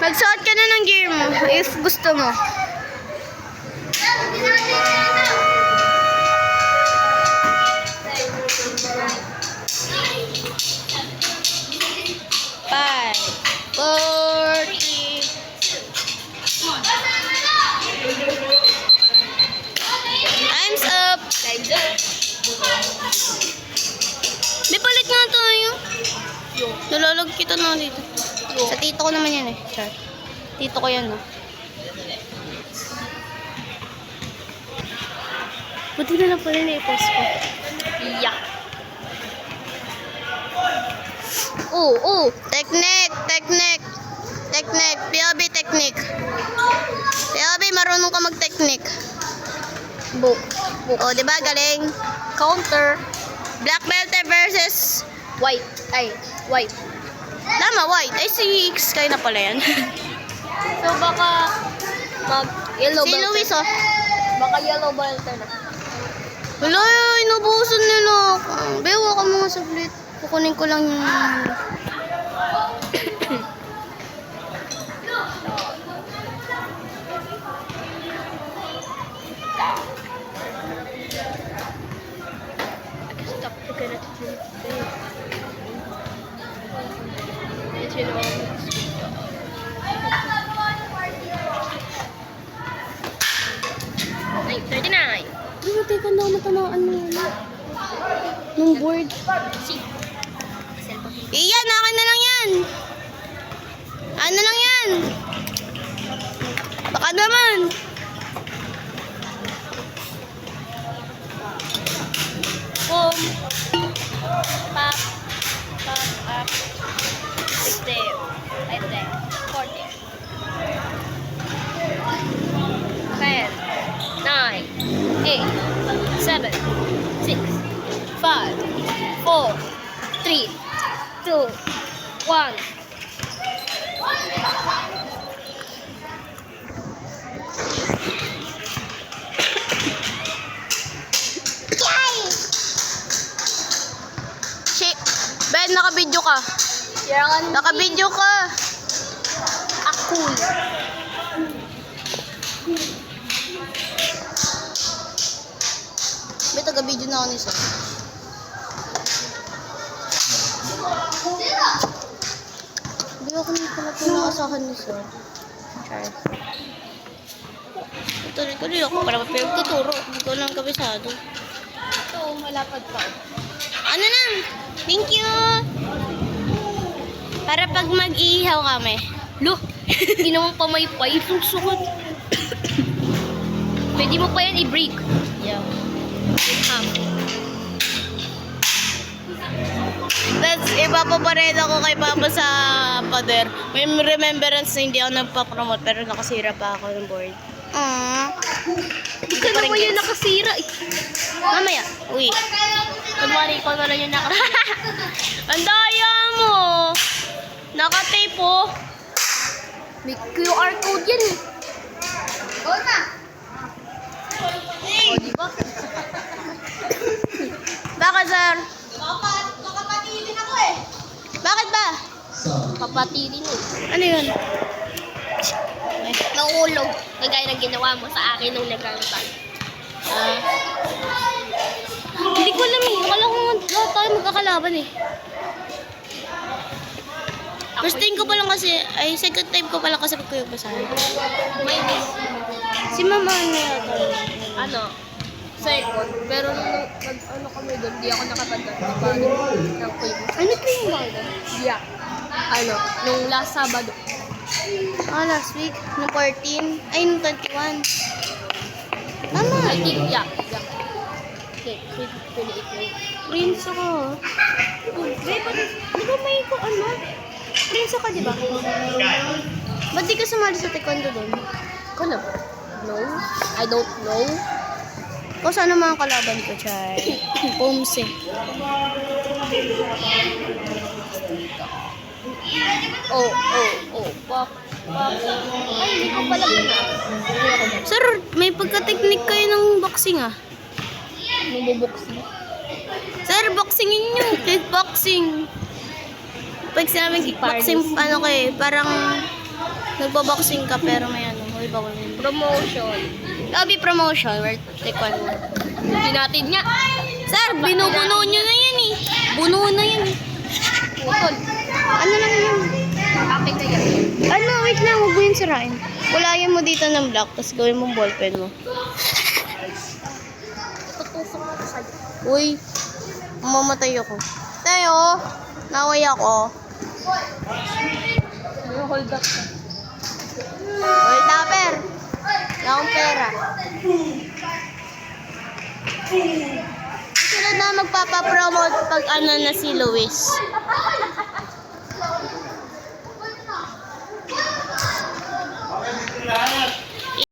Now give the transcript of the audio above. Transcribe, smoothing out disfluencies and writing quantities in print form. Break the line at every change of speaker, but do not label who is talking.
Magsuot ka na ng gear mo if gusto mo. Five, 4, 3. Time's up. May palit nga tayo. Nalalag kita na dito. Sa tito ko naman yan eh. Char. Tito ko yan, no? Buti na lang pala na-post ko. Yeah. Oh. Technique. POV technique. POV, marunong ka mag-technique. Book. Oh, diba? Galing. Counter. Black belt versus white. Tama, white. Ay, si Sky na pala yan.
So baka mag-yellow
Si
belt.
Luis, oh.
Baka yellow belt na.
Wala, inubusan nila ako. Bewa ka mga sablit. Kukunin ko lang yung...
Stop looking at you. It's you know. Ay, 39.
Ano, teka na, matanaan mo yun. Nung board.
See.
Iyan, akin na lang yan. Ano lang yan? Baka naman.
Boom. Pop. Up. Right there. 40. 10. 9. 8. 7. 6. 5. 4. 3. 2. 1.
Ben, naka-video ka. Naka-video ka.
Cool.
May taga-video na ako nisa. Hindi ako nito pala ito nakasahan nisa. Charles. Tutuloy ko rin ako para mapagtuturo. Hindi ko lang kabisado.
Ito, malapad pa.
Ano na? Thank you! Para pag mag-iihaw kami.
Look, hindi naman pamaypay. Susukot. Pwede mo pa yan i-break.
Yeah.
Ham.
That's, ipapapared ako kay Papa sa pader. May remembrance na hindi ako nagpa-promote pero nakasira pa ako ng board.
Ikaw naman yung nakasira.
Mamaya, uwi.
Kunwari, ikaw na lang yung nakasira.
Ang daya mo! Naka-tape oh.
May QR code yan eh.
Go na!
O, diba?
Bakit, sir? Nakapatidin ako eh. Bakit ba?
Kapatidin eh.
Ano yun?
Naulog. Kagaya ng ginawa mo sa akin nung nagkakaroon.
Hindi ko alam eh. Akala ko lahat tayo magkakalaban eh. First time ko pa lang kasi, ay second time ko pa lang kasi pagkuyo pa sa akin.
May miss.
Si Mama ano yata?
Ano? Second. Pero nung nag-ano kami doon, di ako nakatanda. Paano? Ng kuyo.
Ano po yung bago?
Yeah. Ano? Nung last Sabado.
Last week. Nung 14. Ay, nung 21. Tama.
I think, yeah. Okay, 28 na yun.
Prince ako. Di ba may ko ano? Prince ako, di ba? Ba't di ka sumali sa taekwondo doon?
Ano? No? I don't know.
Kung saan ang mga kalaban ko, Chay? Pomse.
Pop. Ay, hindi ko pala yun.
Sir, may pagka-technique kayo ng boxing ah.
Mabubuksing.
Sir, boxingin nyo. Kickboxing. Pag sinabing kickboxing, ano kayo, parang Nagbaboxing ka pero may ano, may bawal yun.
Promotion.
Lobby promotion, where take one.
Hindi natin nga.
Sir, binubuno nyo na yan eh. Buno na yan eh.
Putol.
Ano lang yun?
Akin na yan.
Ano, wait lang, huwag mo yung sirain. Kulayan mo dito ng black, tapos gawin mong ballpen mo.
Tutusok ko sa'yo.
Uy, mamamatay ako. Tayo, naway ako.
May hold up ka.
Uy, tupper. Wala akong pera. Sunod na magpapapromote pag ano na si Luis.